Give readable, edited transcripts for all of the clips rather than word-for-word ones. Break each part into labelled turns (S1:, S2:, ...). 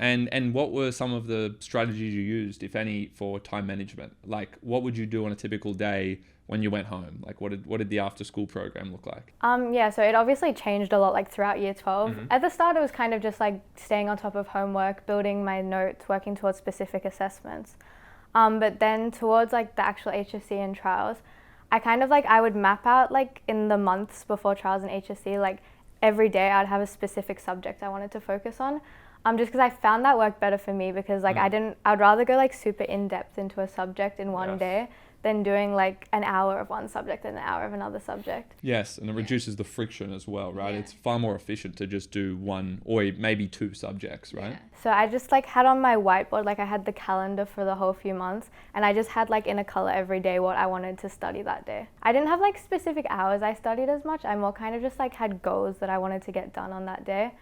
S1: And what were some of the strategies you used, if any, for time management? Like, what would you do on a typical day when you went home? Like, what did the after school program look like?
S2: Yeah, so it obviously changed a lot like throughout year 12.
S1: Mm-hmm.
S2: At the start, it was kind of just like staying on top of homework, building my notes, working towards specific assessments. But then towards like the actual HSC and trials, I kind of like, I would map out like in the months before trials and HSC, like every day I'd have a specific subject I wanted to focus on. Just because I found that worked better for me, because like I'd rather go like super in depth into a subject in one day than doing like an hour of one subject and an hour of another subject.
S1: Yes, and it reduces the friction as well, right? It's far more efficient to just do one or maybe two subjects, right?
S2: So I just like had on my whiteboard, like I had the calendar for the whole few months, and I just had like in a color every day what I wanted to study that day. I didn't have like specific hours I studied as much. I more kind of just like had goals that I wanted to get done on that day.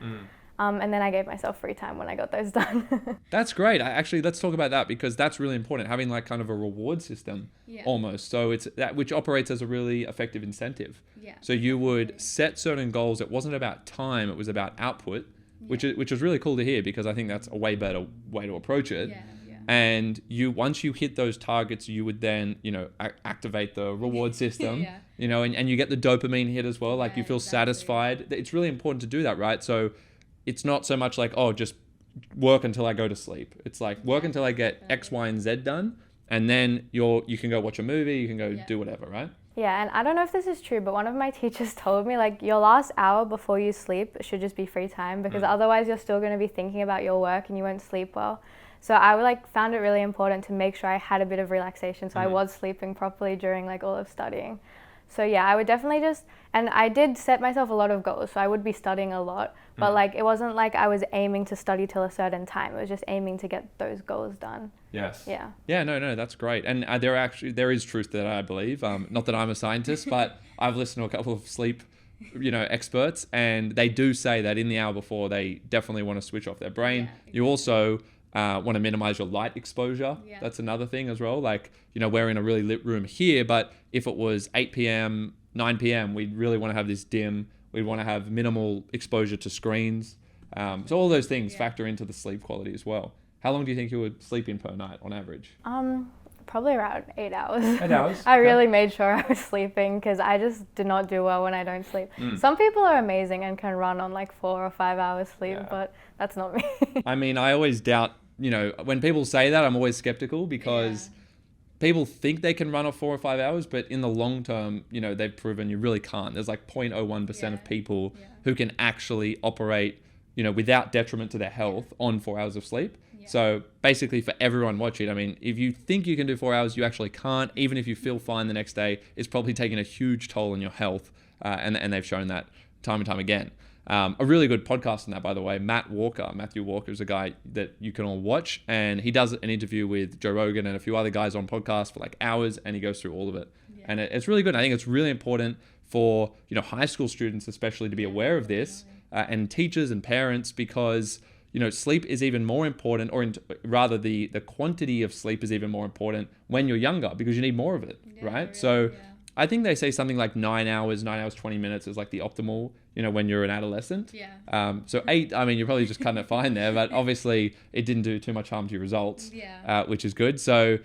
S2: And then I gave myself free time when I got those done.
S1: That's great. Actually, let's talk about that, because that's really important, having like kind of a reward system almost. So it's that which operates as a really effective incentive. So you would set certain goals. It wasn't about time, it was about output, which is really cool to hear, because I think that's a way better way to approach it. And once you hit those targets, you would then, activate the reward system, and you get the dopamine hit as well. Like you feel satisfied. It's really important to do that, right? So it's not so much like, oh, just work until I go to sleep. It's like work until I get X, Y, and Z done. And then you can go watch a movie, you can go do whatever, right?
S2: Yeah, and I don't know if this is true, but one of my teachers told me like your last hour before you sleep should just be free time, because otherwise you're still going to be thinking about your work and you won't sleep well. So I found it really important to make sure I had a bit of relaxation, so I was sleeping properly during like all of studying. So yeah, I would definitely and I did set myself a lot of goals, so I would be studying a lot, but like it wasn't like I was aiming to study till a certain time. It was just aiming to get those goals done.
S1: Yes.
S2: Yeah.
S1: Yeah, no, that's great. And there is truth to that, I believe. Not that I'm a scientist, but I've listened to a couple of sleep, experts, and they do say that in the hour before, they definitely want to switch off their brain. Yeah, exactly. You also want to minimize your light exposure. That's another thing as well. Like, we're in a really lit room here, but if it was 8 p.m., 9 p.m., we'd really want to have this dim. We'd want to have minimal exposure to screens. So all those things factor into the sleep quality as well. How long do you think you would sleep in per night on average?
S2: Probably around 8 hours.
S1: 8 hours?
S2: I really made sure I was sleeping, because I just do not do well when I don't sleep. Some people are amazing and can run on like 4 or 5 hours sleep, but that's not me.
S1: I mean, I always doubt, when people say that, I'm always skeptical, because people think they can run off 4 or 5 hours, but in the long term, they've proven you really can't. There's like 0.01% of people who can actually operate, without detriment to their health on 4 hours of sleep. So basically, for everyone watching, I mean, if you think you can do 4 hours, you actually can't. Even if you feel fine the next day, it's probably taking a huge toll on your health. And they've shown that time and time again. A really good podcast on that, by the way. Matthew Walker is a guy that you can all watch, and he does an interview with Joe Rogan and a few other guys on podcasts for like hours, and he goes through all of it. And it's really good. I think it's really important for high school students especially to be aware of this, and teachers and parents, because sleep is even more important, or rather the quantity of sleep is even more important when you're younger, because you need more of it, right? So I think they say something like 9 hours, 20 minutes is like the optimal, when you're an adolescent. So 8, I mean, you're probably just cutting it fine there, but obviously it didn't do too much harm to your results, which is good. So